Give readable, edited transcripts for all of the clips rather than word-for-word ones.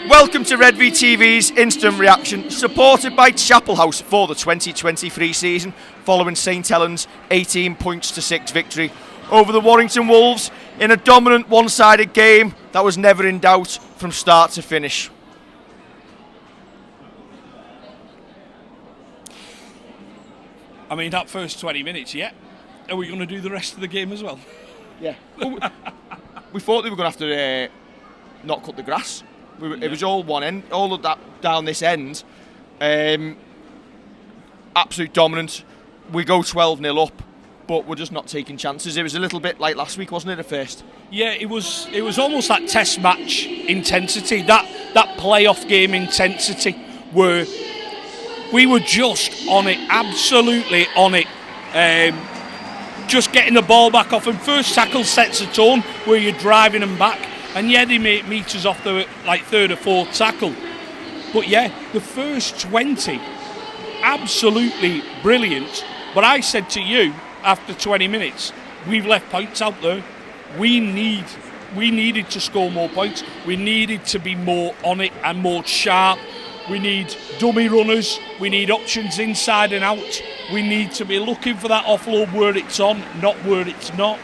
Welcome to Redvee TV's Instant Reaction, supported by Chapel House for the 2023 season, following St Helens' 18-6 victory over the Warrington Wolves in a dominant one-sided game that was never in doubt from start to finish. I mean, that first 20 minutes, yeah. Are we going to do the rest of the game as well? Yeah. We thought they were going to have to not cut the grass. It was all one end, all of that down this end. Absolute dominance. We go 12-0 up, but we're just not taking chances. It was a little bit like last week, wasn't it, at first? Yeah, it was almost that test match intensity, that playoff game intensity, where we were just on it, absolutely on it. Just getting the ball back off, and first tackle sets a tone where you're driving them back. And yeah, they make meters off the third or fourth tackle. But yeah, the first 20, absolutely brilliant. But I said to you after 20 minutes, we've left points out there. We needed to score more points. We needed to be more on it and more sharp. We need dummy runners. We need options inside and out. We need to be looking for that offload where it's on, not where it's not.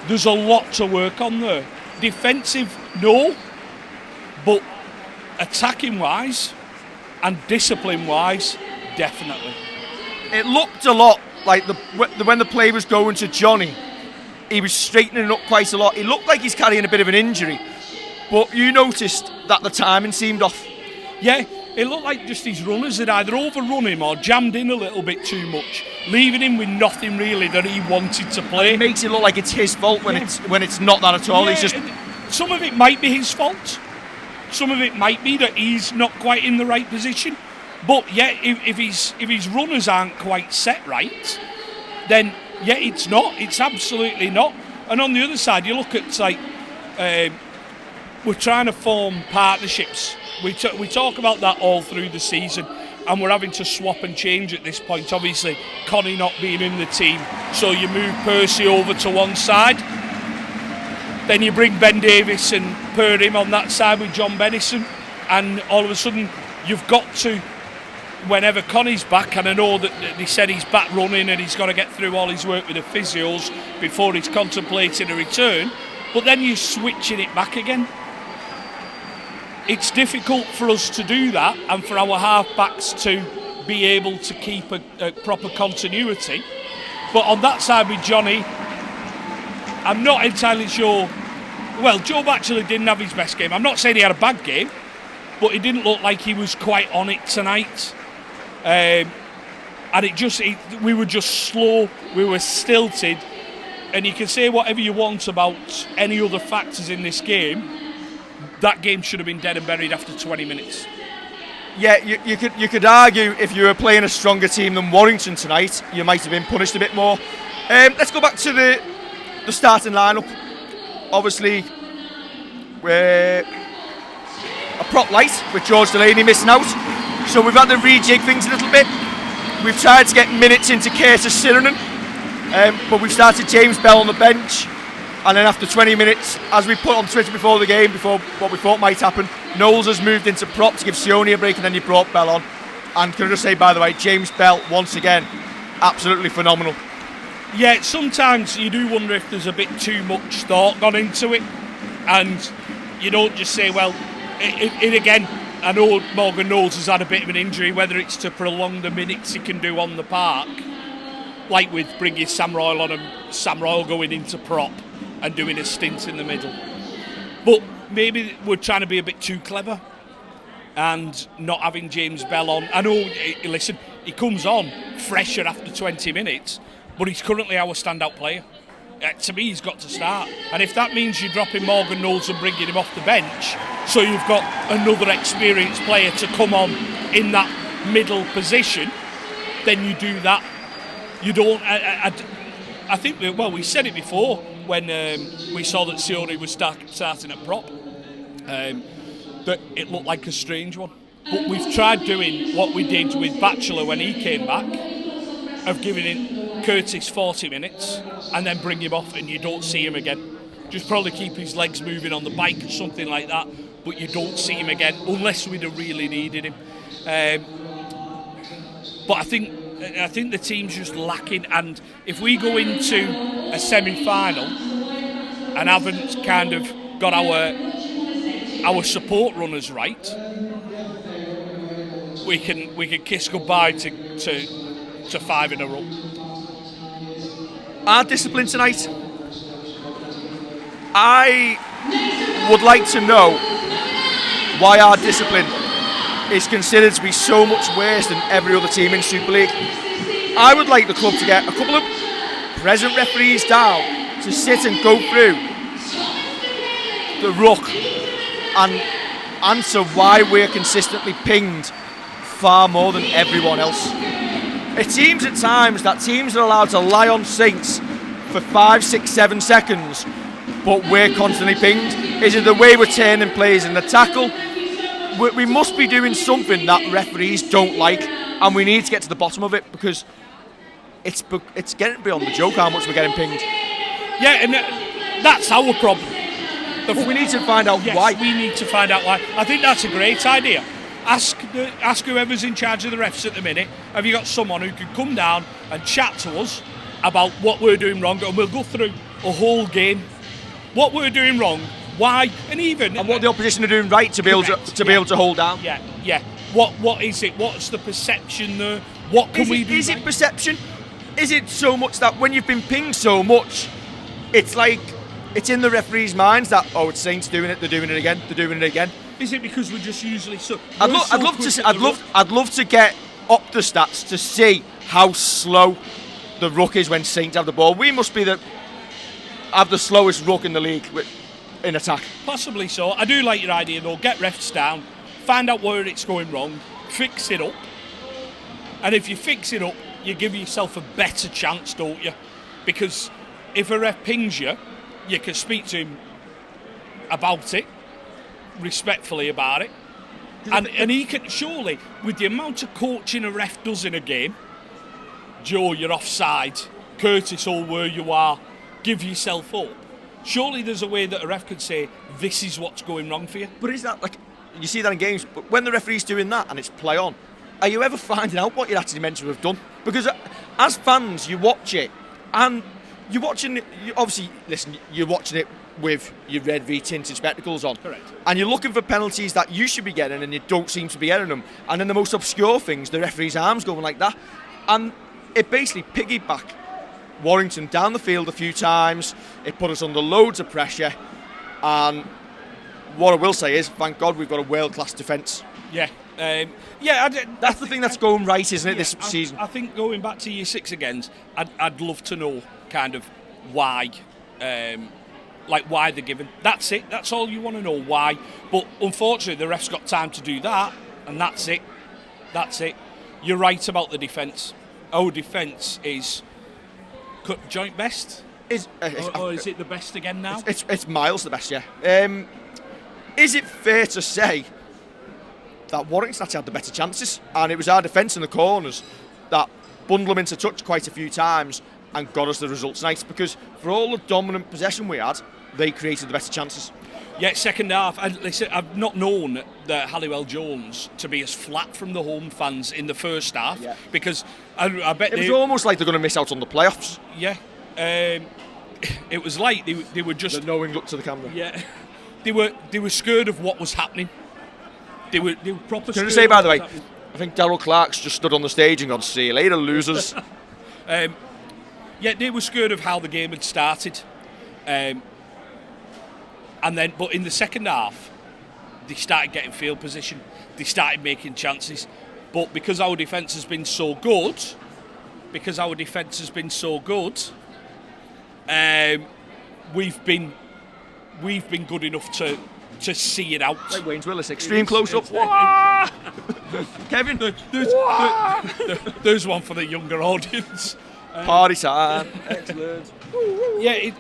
There's a lot to work on there. Defensive, no, but attacking-wise and discipline-wise, definitely. It looked a lot like when the play was going to Johnny, he was straightening up quite a lot. He looked like he's carrying a bit of an injury, but you noticed that the timing seemed off. Yeah, it looked like just his runners had either overrun him or jammed in a little bit too much, leaving him with nothing really that he wanted to play. It makes it look like it's his fault when it's not that at all. Yeah, He's just... Some of it might be his fault. Some of it might be that he's not quite in the right position. But yeah, if his runners aren't quite set right, then yeah, it's not. It's absolutely not. And on the other side, you look at we're trying to form partnerships. We talk about that all through the season, and we're having to swap and change at this point. Obviously, Connie not being in the team, so you move Percy over to one side. Then you bring Ben Davis and pair him on that side with John Bennison, and all of a sudden you've got to, whenever Connie's back, and I know that they said he's back running and he's got to get through all his work with the physios before he's contemplating a return, but then you're switching it back again. It's difficult for us to do that and for our half-backs to be able to keep a proper continuity. But on that side with Johnny, I'm not entirely sure. Well, Joe actually didn't have his best game. I'm not saying he had a bad game, but it didn't look like he was quite on it tonight. And we were just slow, we were stilted. And you can say whatever you want about any other factors in this game, that game should have been dead and buried after 20 minutes. Yeah, you could argue if you were playing a stronger team than Warrington tonight, you might have been punished a bit more. Let's go back to the starting lineup. Obviously, we're a prop light with George Delaney missing out, so we've had to rejig things a little bit. We've tried to get minutes into Curtis Sirenen, but we've started James Bell on the bench. And then after 20 minutes, as we put on Twitter before the game, before what we thought might happen, Knowles has moved into prop to give Sione a break, and then you brought Bell on. And can I just say, by the way, James Bell, once again, absolutely phenomenal. Yeah, sometimes you do wonder if there's a bit too much thought gone into it. And you don't just say, well, it again, I know Morgan Knowles has had a bit of an injury, whether it's to prolong the minutes he can do on the park, like with bringing Sam Royal on and Sam Royal going into prop and doing a stint in the middle. But maybe we're trying to be a bit too clever and not having James Bell on. I know, listen, he comes on fresher after 20 minutes, but he's currently our standout player. To me, he's got to start. And if that means you're dropping Morgan Knowles and bringing him off the bench, so you've got another experienced player to come on in that middle position, then you do that. You don't... I think, we said it before when we saw that Sione was starting at prop, that it looked like a strange one. But we've tried doing what we did with Batchelor when he came back, of giving Curtis 40 minutes and then bring him off and you don't see him again. just probably keep his legs moving on the bike or something like that. But you don't see him again unless we'd have really needed him. But I think the team's just lacking, and if we go into a semi-final and haven't kind of got our support runners right, we can kiss goodbye to 5 in a row. Our discipline tonight. I would like to know why our discipline is considered to be so much worse than every other team in Super League. I would like the club to get a couple of present referees down to sit and go through the ruck and answer why we're consistently pinged far more than everyone else. It seems at times that teams are allowed to lie on Saints for 5, 6, 7 seconds, but we're constantly pinged. Is it the way we're turning players in the tackle? We must be doing something that referees don't like, and we need to get to the bottom of it, because it's getting beyond the joke how much we're getting pinged. Yeah, and that's our problem. We need to find out why. We need to find out why. I think that's a great idea. Ask whoever's in charge of the refs at the minute, have you got someone who can come down and chat to us about what we're doing wrong, and we'll go through a whole game, what we're doing wrong, why, and what the opposition are doing right to be able to hold down. Yeah. What is it? What's the perception there? What can we do? Is it perception? Is it so much that when you've been pinged so much, it's like it's in the referees' minds that it's Saints doing it, they're doing it again. Is it because we're just usually so? I'd love to get up the stats to see how slow the ruck is when Saints have the ball. We must have the slowest ruck in the league in attack. Possibly so. I do like your idea though. Get refs down, find out where it's going wrong, fix it up, and if you fix it up, you give yourself a better chance, don't you? Because if a ref pings you, you can speak to him about it, respectfully about it, and he can surely, with the amount of coaching a ref does in a game, Joe, you're offside, Curtis, where you are, give yourself up. Surely there's a way that a ref could say, this is what's going wrong for you. But is that, like, you see that in games, but when the referee's doing that and it's play on, are you ever finding out what you're actually meant to have done? Because as fans, you watch it, and you're watching it, you're watching it with your Redvee tinted spectacles on. Correct. And you're looking for penalties that you should be getting and you don't seem to be getting them. And then the most obscure things, the referee's arms going like that. And it basically piggybacked Warrington down the field a few times. It put us under loads of pressure. And what I will say is, thank God we've got a world-class defence. Yeah. That's the thing that's going right, isn't it, this season? I think going back to year 6 again, I'd love to know kind of why, why they're given. That's it. That's all you want to know, why. But unfortunately, the ref's got time to do that, and that's it. You're right about the defence. Our defence is joint best. Or is it the best again now? It's miles the best, yeah. Is it fair to say that Warrington actually had the better chances, and it was our defence in the corners that bundled them into touch quite a few times and got us the result tonight? Because for all the dominant possession we had, they created the better chances. Yeah, second half. I've not known the Halliwell Jones to be as flat from the home fans in the first half, because I bet it was almost like they're going to miss out on the playoffs. Yeah, it was like they were just the knowing look to the camera. Yeah, they were scared of what was happening. They were proper. Can I say, by the way, I think Darryl Clark's just stood on the stage and gone, "See you later, losers." Yeah, they were scared of how the game had started, but in the second half, they started getting field position. They started making chances, but because our defence has been so good, we've been good enough to see it out. Like Wayne's Willis, extreme close-up. Kevin, there's one for the younger audience. Party time. Excellent. Yeah,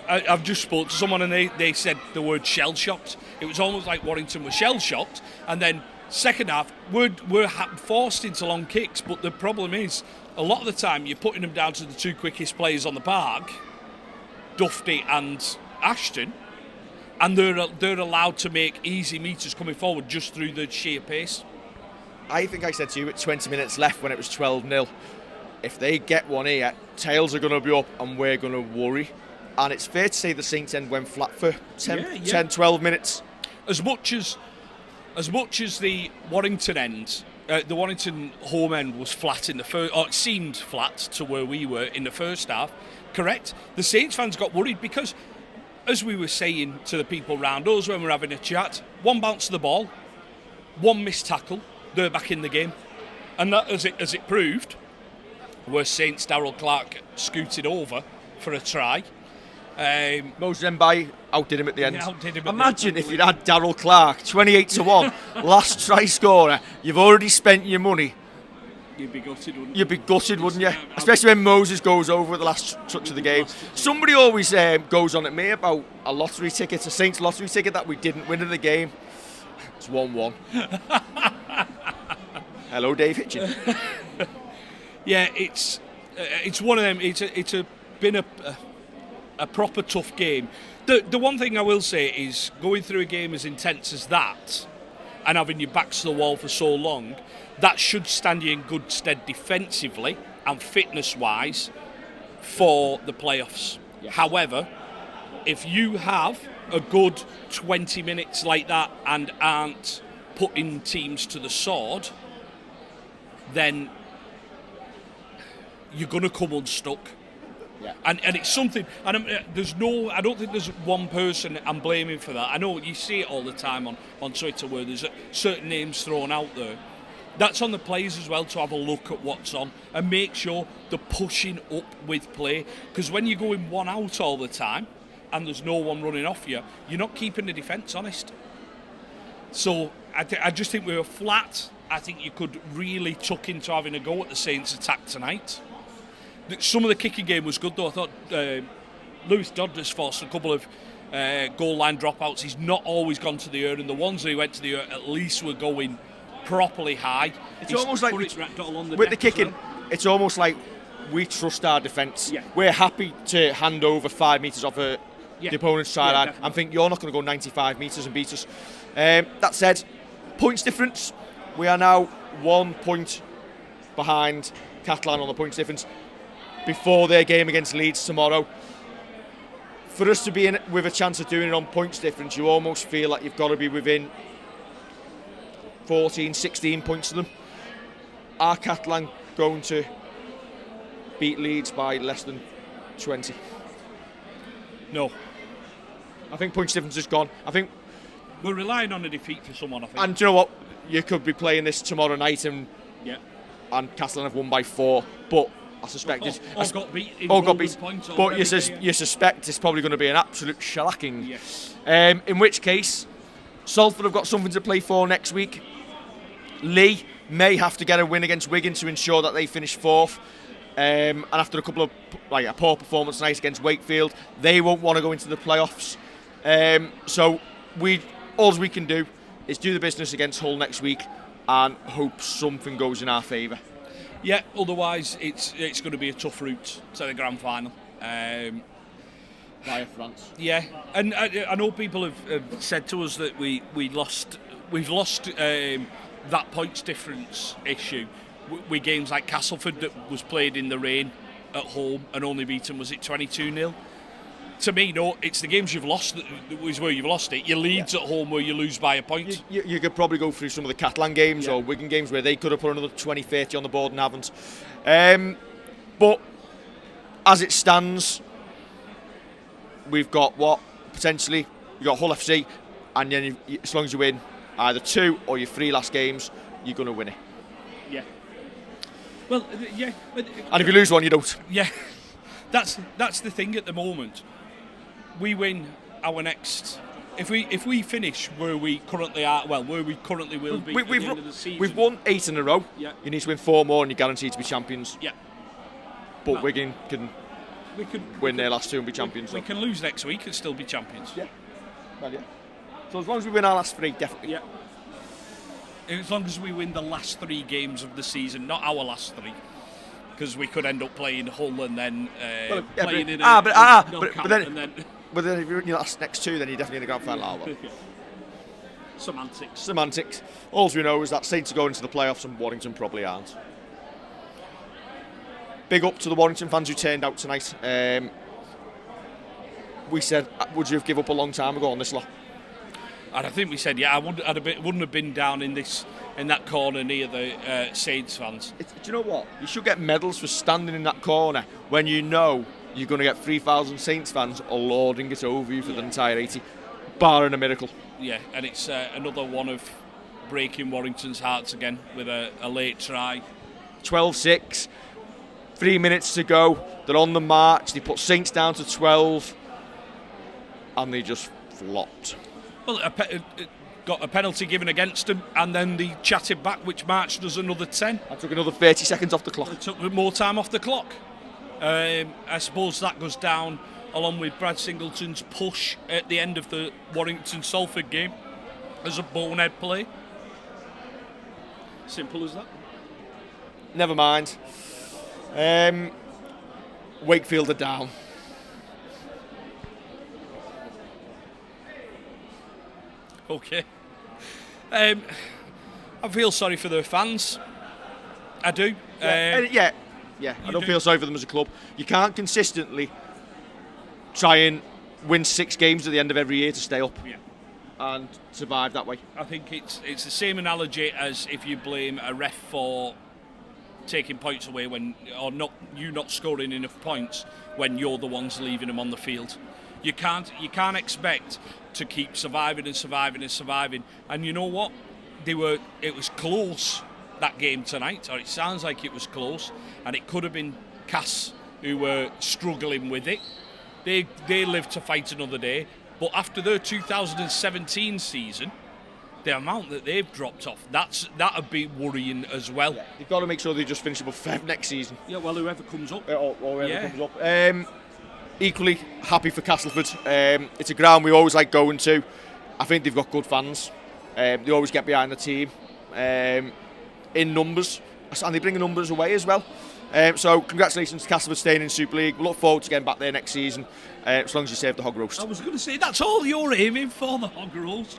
I've just spoke to someone and they said the word shell-shocked. It was almost like Warrington was shell-shocked, and then second half we're forced into long kicks, but the problem is a lot of the time you're putting them down to the two quickest players on the park, Duffy and Ashton, and they're allowed to make easy meters coming forward just through the sheer pace. I think I said to you with 20 minutes left when it was 12-0, if they get one here, tails are going to be up and we're going to worry. And it's fair to say the Saints end went flat for 10, 12 minutes. As much as the Warrington end, the Warrington home end was flat in the first, or it seemed flat to where we were in the first half, correct? The Saints fans got worried because, as we were saying to the people round us when we were having a chat, one bounce of the ball, one missed tackle, they're back in the game. And that, as it proved, where Saints Darryl Clark scooted over for a try. Moses Mbai outdid him at the end. Imagine if you'd had Darryl Clark, 28-1, last try scorer, you've already spent your money. You'd be gutted, wouldn't you? You'd be gutted, wouldn't you? Especially when Moses goes over at the last touch of the game. Somebody always goes on at me about a lottery ticket, a Saints lottery ticket that we didn't win in the game. It's 1-1. Hello, Dave Hitchin. Yeah, it's one of them. It's been a proper tough game. The one thing I will say is going through a game as intense as that and having your backs to the wall for so long, that should stand you in good stead defensively and fitness-wise for the playoffs. Yes. However, if you have a good 20 minutes like that and aren't putting teams to the sword, then you're going to come unstuck. Yeah. And it's something, and I don't think there's one person I'm blaming for that. I know you see it all the time on Twitter where there's certain names thrown out there. That's on the players as well to have a look at what's on and make sure they're pushing up with play. Because when you're going one out all the time and there's no one running off you, you're not keeping the defence honest. So I just think we were flat. I think you could really tuck into having a go at the Saints' attack tonight. Some of the kicking game was good though. I thought Lewis Dodd has forced a couple of goal line dropouts. He's not always gone to the earth, and the ones that he went to the earth at least were going properly high. It's almost like with the kicking, it's almost like we trust our defence. Yeah. We're happy to hand over 5 metres off the opponent's try line and think you're not going to go 95 metres and beat us. That said, points difference. We are now 1 point behind Catalan on the points difference before their game against Leeds tomorrow. For us to be in with a chance of doing it on points difference, you almost feel like you've got to be within 14, 16 points of them. Are Catalan going to beat Leeds by less than 20? No. I think points difference is gone. I think we're relying on a defeat for someone, I think. And do you know what? You could be playing this tomorrow night and Catalan have won by 4, but I suspect got beat. But you suspect it's probably going to be an absolute shellacking. Yes. In which case, Salford have got something to play for next week. Lee may have to get a win against Wigan to ensure that they finish 4th. And after a couple of a poor performance tonight against Wakefield, they won't want to go into the playoffs. So all we can do is do the business against Hull next week and hope something goes in our favour. Yeah, otherwise it's going to be a tough route to the grand final. Via France. Yeah, and I know people have said to us that we've lost that points difference issue with games like Castleford that was played in the rain at home and only beaten, was it 22-0? To me, no, it's the games you've lost that is where you've lost it. Your Leeds at home where you lose by a point. You could probably go through some of the Catalan games or Wigan games where they could have put another 20-30 on the board and haven't. But as it stands, we've got potentially you've got Hull FC, and then as long as you win either 2 or your 3 last games, you're going to win it. Yeah. Well, yeah. And if you lose one, you don't. Yeah. That's the thing at the moment. We win our next. If we finish where we currently are, where we currently will be at the end of the season. We've won 8 in a row. Yeah. You need to win 4 more, and you're guaranteed to be champions. Yeah. But Wigan can win their last 2 and be champions. We can lose next week and still be champions. Yeah. Well, yeah. So as long as we win our last 3, definitely. Yeah. As long as we win the last 3 games of the season, not our last 3. Because we could end up playing Hull and then playing in a but then But then if you're in your next two, then you're definitely in the grand final. Are Semantics. All we know is that Saints are going into the playoffs and Warrington probably aren't. Big up to the Warrington fans who turned out tonight. We said, would you have given up a long time ago on this lot? And I think we said, yeah, wouldn't have been down in that corner near the Saints fans. Do you know what? You should get medals for standing in that corner when you know you're going to get 3,000 Saints fans lording it over you for the entire 80, barring a miracle. Yeah, and it's another one of breaking Warrington's hearts again with a late try. 12-6, 3 minutes to go. They're on the march. They put Saints down to 12, and they just flopped. Well, got a penalty given against them, and then they chatted back, which marched us another 10. I took another 30 seconds off the clock. It took more time off the clock. I suppose that goes down along with Brad Singleton's push at the end of the Warrington-Salford game as a bonehead play. Simple as that. Never mind. Wakefield are down. Okay. I feel sorry for their fans. I do. Yeah. I don't feel sorry for them as a club. You can't consistently try and win 6 games at the end of every year to stay up and survive that way. I think it's the same analogy as if you blame a ref for taking points away or not scoring enough points when you're the ones leaving them on the field. You can't expect to keep surviving. And you know what? It was close, that game tonight, or it sounds like it was close, and it could have been Cass who were struggling with it. They live to fight another day, but after their 2017 season, the amount that they've dropped off, that'd be worrying as well. Yeah, they've got to make sure they just finish above Feb next season. Yeah, well, whoever comes up. Or whoever comes up. Equally happy for Castleford. It's a ground we always like going to. I think they've got good fans. They always get behind the team in numbers, and they bring the numbers away as well. So congratulations to Castleford staying in Super League. We look forward to getting back there next season, as long as you save the hog roast. I was going to say, that's all you're aiming for, the hog roast.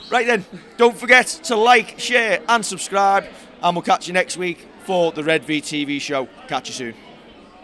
Right then, don't forget to like, share and subscribe, and we'll catch you next week for the Redvee TV show. Catch you soon.